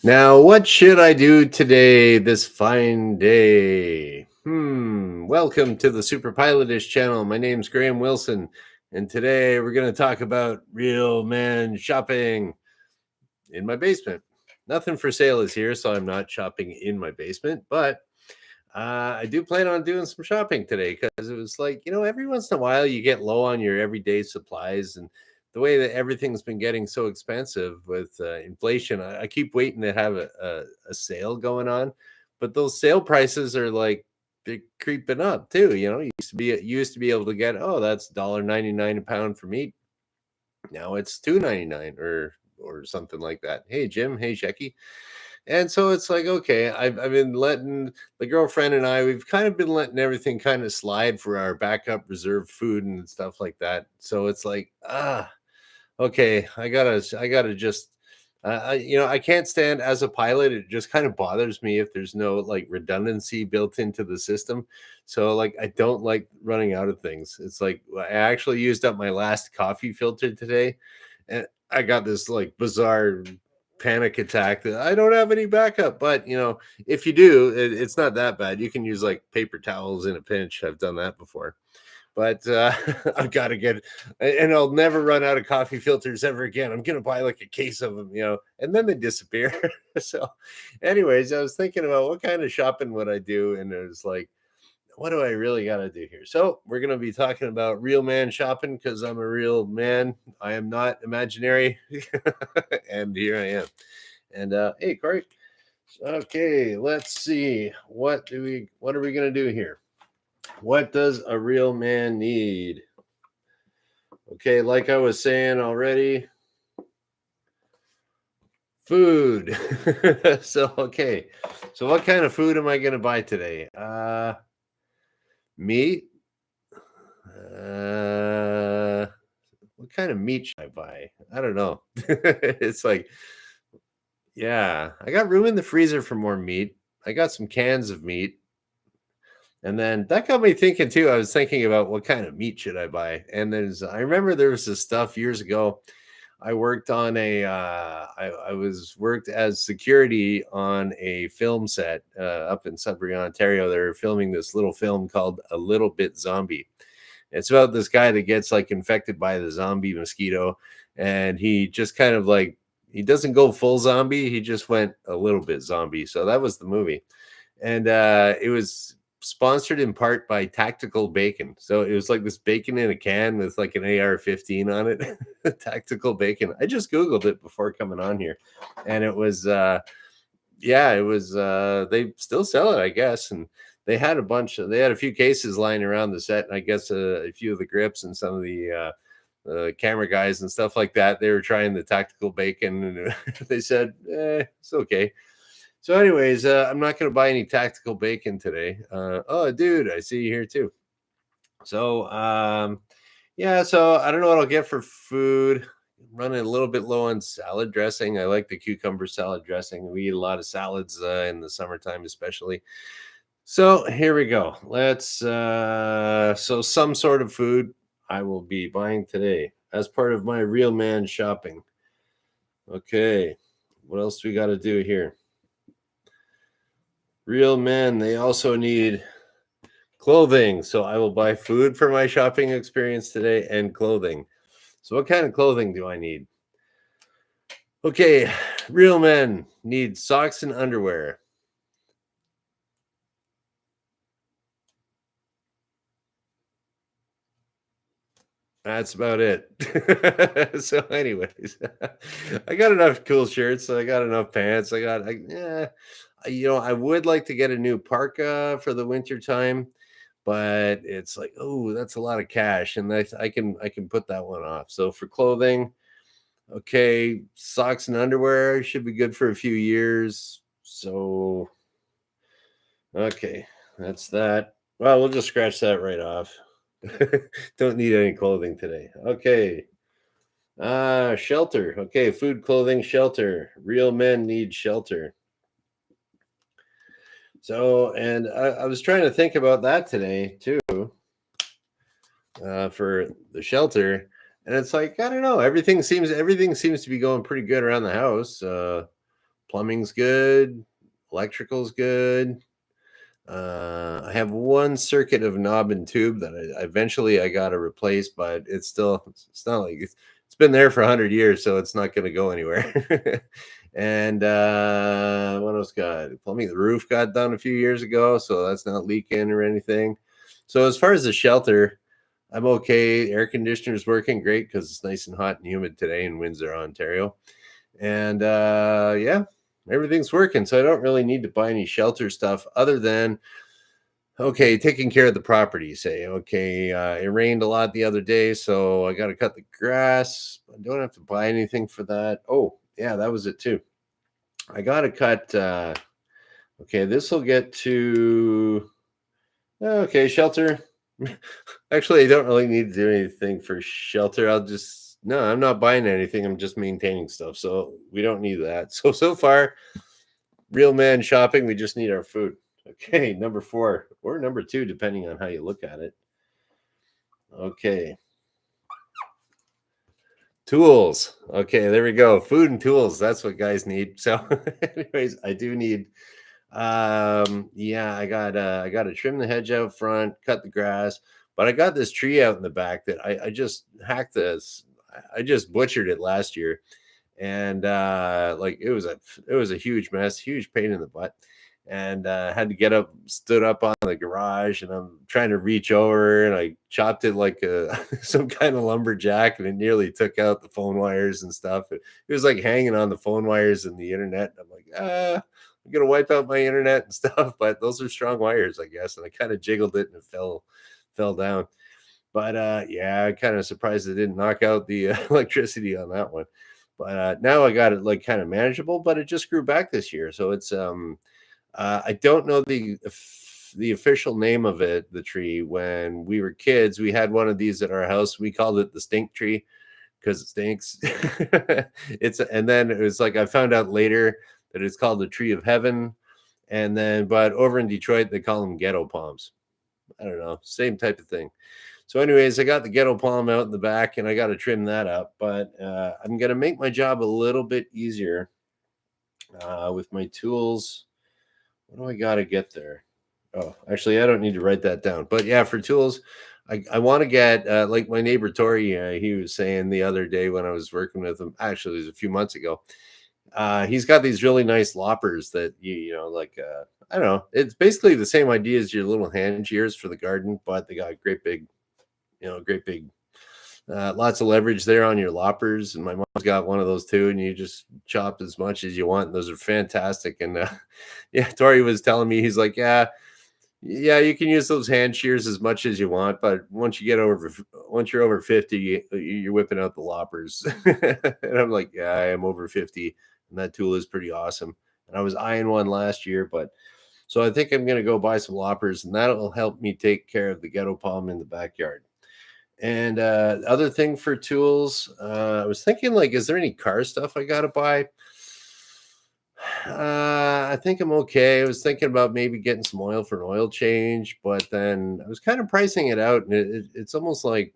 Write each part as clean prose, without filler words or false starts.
Now, what should I do today, this fine day? Welcome to the superpilotish channel. My name's Graham Wilson, and today we're going to talk about real man shopping in my basement. Nothing for sale is here, so I'm not shopping in my basement, but I do plan on doing some shopping today because it was like, every once in a while you get low on your everyday supplies. And the way that everything's been getting so expensive with inflation, I keep waiting to have a sale going on. But those sale prices are like, they're creeping up too. You used to be able to get, oh, that's $1.99 a pound for meat. Now it's $2.99 or something like that. Hey Jim, hey Shecky. And so it's like, okay, I've been letting the girlfriend and we've kind of been letting everything kind of slide for our backup reserve food and stuff like that. So it's like, okay, I gotta just, I can't stand as a pilot. It just kind of bothers me if there's no like redundancy built into the system. So like, I don't like running out of things. It's like I actually used up my last coffee filter today, and I got this like bizarre panic attack that I don't have any backup. But if you do, it's not that bad. You can use like paper towels in a pinch. I've done that before. But I've got to get, and I'll never run out of coffee filters ever again. I'm gonna buy like a case of them, and then they disappear. So, anyways, I was thinking about what kind of shopping would I do, and it was like, what do I really got to do here? So, we're going to be talking about real man shopping because I'm a real man. I am not imaginary. And here I am. And hey, Corey. Okay, let's see. What are we going to do here? What does a real man need? Okay, like I was saying already, food. So, okay. So what kind of food am I going to buy today? Meat. Uh, what kind of meat should I buy? I don't know. It's like, yeah, I got room in the freezer for more meat. I got some cans of meat. And then that got me thinking too. I was thinking about what kind of meat should I buy. And I remember there was this stuff years ago. I worked on I was worked as security on a film set up in Sudbury, Ontario. They were filming this little film called A Little Bit Zombie. It's about this guy that gets like infected by the zombie mosquito, and he just kind of like he doesn't go full zombie. He just went a little bit zombie. So that was the movie, and it was sponsored in part by Tactical Bacon. So it was like this bacon in a can with like an AR-15 on it. Tactical Bacon. I just googled it before coming on here, and it was yeah, it was they still sell it, I guess. And they had a few cases lying around the set, and I guess a few of the grips and some of the camera guys and stuff like that, they were trying the Tactical Bacon, and they said it's okay. So, anyways, I'm not going to buy any Tactical Bacon today. Oh, dude, I see you here too. So, yeah, so I don't know what I'll get for food. Running a little bit low on salad dressing. I like the cucumber salad dressing. We eat a lot of salads in the summertime, especially. So here we go. So some sort of food I will be buying today as part of my real man shopping. Okay, what else do we got to do here? Real men, they also need clothing. So I will buy food for my shopping experience today and clothing. So what kind of clothing do I need? Okay, real men need socks and underwear. That's about it. So, anyways, I got enough cool shirts. I got enough pants. Yeah, I would like to get a new parka for the winter time, but it's like, oh, that's a lot of cash, and I can put that one off. So for clothing, okay, socks and underwear should be good for a few years. So, okay, that's that. Well, we'll just scratch that right off. Don't need any clothing today. Okay. Shelter. Okay, food, clothing, shelter. Real men need shelter. So, and I was trying to think about that today too, for the shelter. And it's like, I don't know, everything seems to be going pretty good around the house. Plumbing's good. Electrical's good. I have one circuit of knob and tube that I eventually I got to replace, but it's not like it's been there for 100 years, so it's not going to go anywhere. And what else got plumbing? The roof got done a few years ago, so that's not leaking or anything. So as far as the shelter, I'm okay. Air conditioner's working great because it's nice and hot and humid today in Windsor, Ontario. And yeah, everything's working. So I don't really need to buy any shelter stuff other than okay, taking care of the property. Say, okay, it rained a lot the other day, so I got to cut the grass. I don't have to buy anything for that. Oh, yeah, that was it too. I got to cut. Okay, this will get to. Okay, shelter. Actually, I don't really need to do anything for shelter. No, I'm not buying anything. I'm just maintaining stuff. So we don't need that. So far, real man shopping. We just need our food. Okay, number 4 or number 2, depending on how you look at it. Okay. Tools. Okay, there we go. Food and tools. That's what guys need. So, anyways, I do need yeah, I gotta trim the hedge out front, cut the grass, but I got this tree out in the back that I just hacked this. I just butchered it last year, and like it was a huge mess, huge pain in the butt, and had to get up, stood up on the garage, and I'm trying to reach over, and I chopped it like a some kind of lumberjack, and it nearly took out the phone wires and stuff. It was like hanging on the phone wires and the internet. I'm like, I'm gonna wipe out my internet and stuff, but those are strong wires, I guess. And I kind of jiggled it and it fell down. But yeah, I'm kind of surprised it didn't knock out the electricity on that one. But now I got it like kind of manageable, but it just grew back this year. So it's I don't know the official name of it, the tree. When we were kids, we had one of these at our house. We called it the stink tree because it stinks. It's and then it was like I found out later that it's called the tree of heaven. And then but over in Detroit, they call them ghetto palms. I don't know, same type of thing. So, anyways, I got the ghetto palm out in the back, and I got to trim that up. But I'm gonna make my job a little bit easier with my tools. What do I got to get there? Oh, actually, I don't need to write that down. But yeah, for tools, I want to get like my neighbor Tori. He was saying the other day when I was working with him. Actually, it was a few months ago. He's got these really nice loppers that you know, like I don't know. It's basically the same idea as your little hand shears for the garden, but they got great big, great big, lots of leverage there on your loppers. And my mom's got one of those too, and you just chop as much as you want. And those are fantastic. And yeah, Tori was telling me he's like, yeah, you can use those hand shears as much as you want, but once you're over 50, you're whipping out the loppers. And I'm like, yeah, I am over 50, and that tool is pretty awesome. And I was eyeing one last year, but so I think I'm gonna go buy some loppers, and that'll help me take care of the ghetto palm in the backyard. And other thing for tools, I was thinking like, is there any car stuff I gotta buy? I think I'm okay. I was thinking about maybe getting some oil for an oil change, but then I was kind of pricing it out, and it's almost like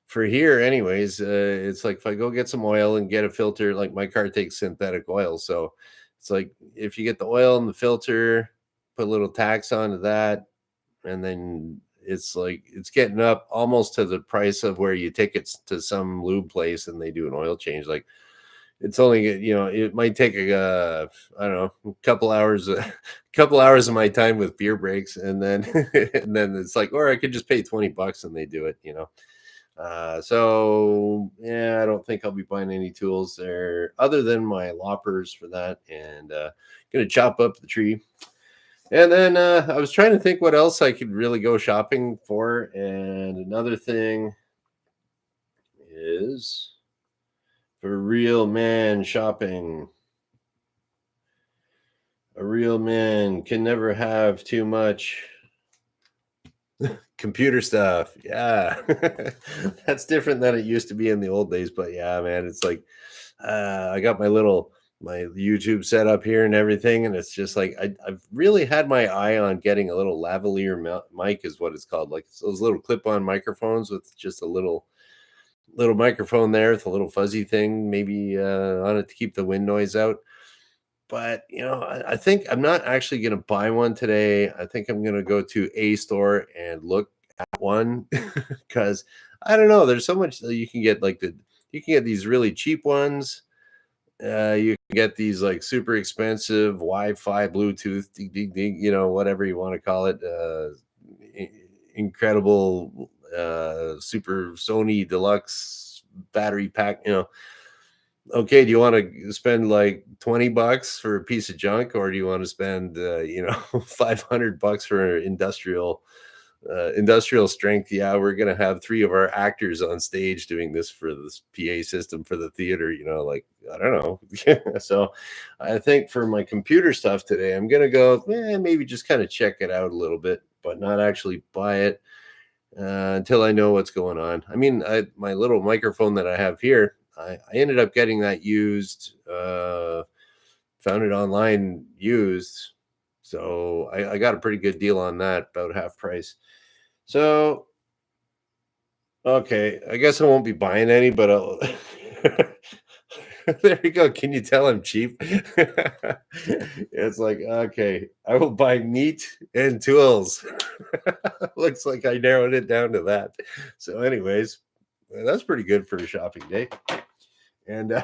for here, anyways. It's like if I go get some oil and get a filter, like my car takes synthetic oil, so it's like if you get the oil and the filter, put a little tax onto that, and then it's like it's getting up almost to the price of where you take it to some lube place and they do an oil change. Like it's only it might take I don't know a couple hours couple hours of my time with beer breaks, and then and then it's like, or I could just pay $20 and they do it. So yeah, I don't think I'll be buying any tools there other than my loppers for that, and gonna chop up the tree. And then I was trying to think what else I could really go shopping for, and another thing is for real man shopping. A real man can never have too much computer stuff. Yeah. That's different than it used to be in the old days. But yeah, man, it's like I got my YouTube set up here and everything. And it's just like I've really had my eye on getting a little lavalier mic, is what it's called. Like those little clip on microphones with just a little little microphone there with a little fuzzy thing, maybe on it to keep the wind noise out. But I think I'm not actually going to buy one today. I think I'm going to go to a store and look at one because I don't know. There's so much that you can get, you can get these really cheap ones. You can get these like super expensive Wi-Fi, Bluetooth, whatever you want to call it. I- Incredible, super Sony deluxe battery pack. Okay, do you want to spend like $20 for a piece of junk, or do you want to spend, $500 for industrial strength? Yeah, we're gonna have three of our actors on stage doing this for this PA system for the theater. Like, I don't know. So, I think for my computer stuff today, I'm gonna go, maybe just kind of check it out a little bit, but not actually buy it until I know what's going on. I mean, my little microphone that I have here, I ended up getting that used, found it online used. So I got a pretty good deal on that, about half price. So, okay, I guess I won't be buying any, but I'll. There you go. Can you tell I'm cheap? It's like, okay, I will buy meat and tools. Looks like I narrowed it down to that. So, anyways, that's pretty good for a shopping day. And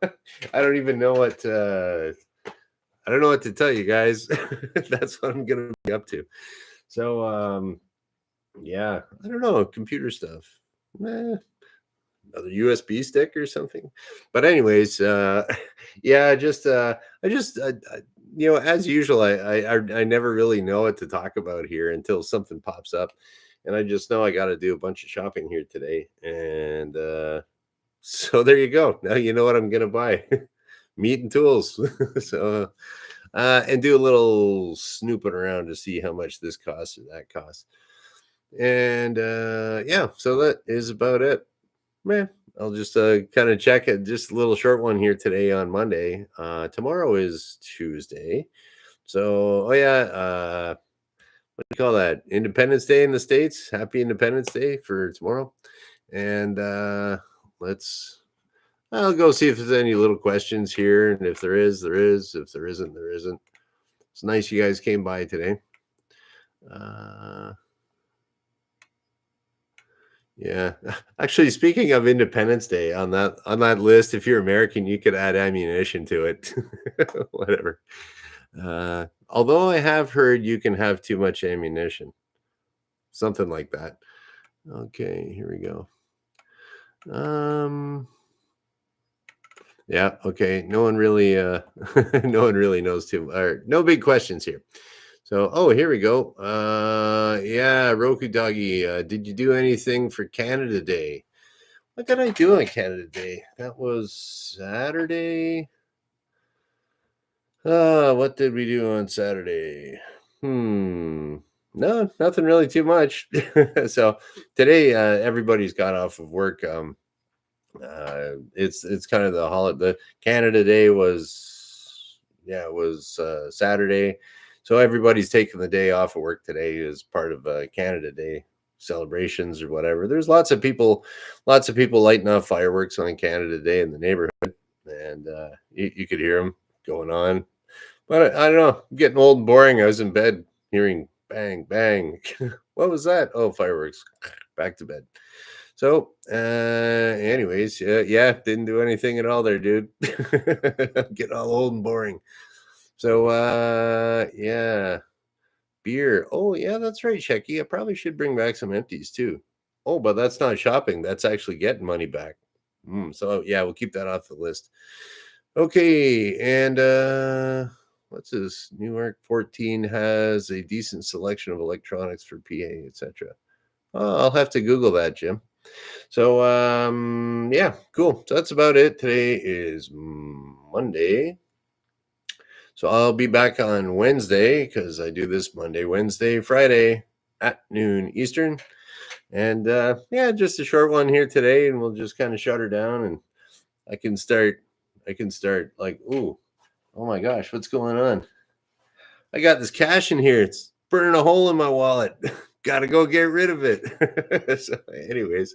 I don't even know what I don't know what to tell you guys. That's what I'm gonna be up to. So, yeah, I don't know, computer stuff. Eh, another USB stick or something. But anyways, yeah, I just as usual, I never really know what to talk about here until something pops up, and I just know I got to do a bunch of shopping here today, and so there you go. Now you know what I'm gonna buy: meat and tools. So. And do a little snooping around to see how much this costs or that costs. And yeah, so that is about it. Man, I'll just kind of check it. Just a little short one here today on Monday. Tomorrow is Tuesday. So, oh yeah, what do you call that? Independence Day in the States. Happy Independence Day for tomorrow. And let's I'll go see if there's any little questions here. And if there is, there is. If there isn't, there isn't. It's nice you guys came by today. Uh, yeah. Actually, speaking of Independence Day, on that list, if you're American, you could add ammunition to it. Whatever. Although I have heard you can have too much ammunition. Something like that. Okay, here we go. Yeah, okay. No one really no one really knows too, or no big questions here. So, oh, here we go. Yeah, Roku Doggy, did you do anything for Canada Day? What did I do on Canada Day? That was Saturday. What did we do on Saturday? No, nothing really too much. So today, everybody's got off of work. It's kind of the holiday. The Canada Day was, yeah, it was Saturday, so everybody's taking the day off of work today as part of Canada Day celebrations or whatever. There's lots of people lighting off fireworks on Canada Day in the neighborhood, and you could hear them going on. But I don't know, I'm getting old and boring. I was in bed hearing bang bang. What was that? Oh, fireworks. Back to bed. So, anyways, yeah, didn't do anything at all there, dude. Getting all old and boring. So, yeah, beer. Oh, yeah, that's right, Shecky. I probably should bring back some empties too. Oh, but that's not shopping. That's actually getting money back. So, yeah, we'll keep that off the list. Okay, and what's this? Newark 14 has a decent selection of electronics for PA, etc. Oh, I'll have to Google that, Jim. So, yeah, cool. So that's about it. Today is Monday. So I'll be back on Wednesday because I do this Monday, Wednesday, Friday at noon Eastern. And yeah, just a short one here today, and we'll just kind of shut her down, and I can start. I can start like, ooh, oh my gosh, what's going on? I got this cash in here. It's burning a hole in my wallet. Got to go get rid of it. So, anyways,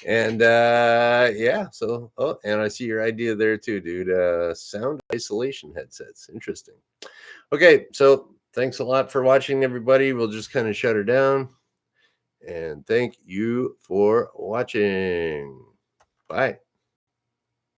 And yeah, so and I see your idea there too, dude. Sound isolation headsets. Interesting. Okay, so thanks a lot for watching, everybody. We'll just kind of shut her down. And thank you for watching. Bye.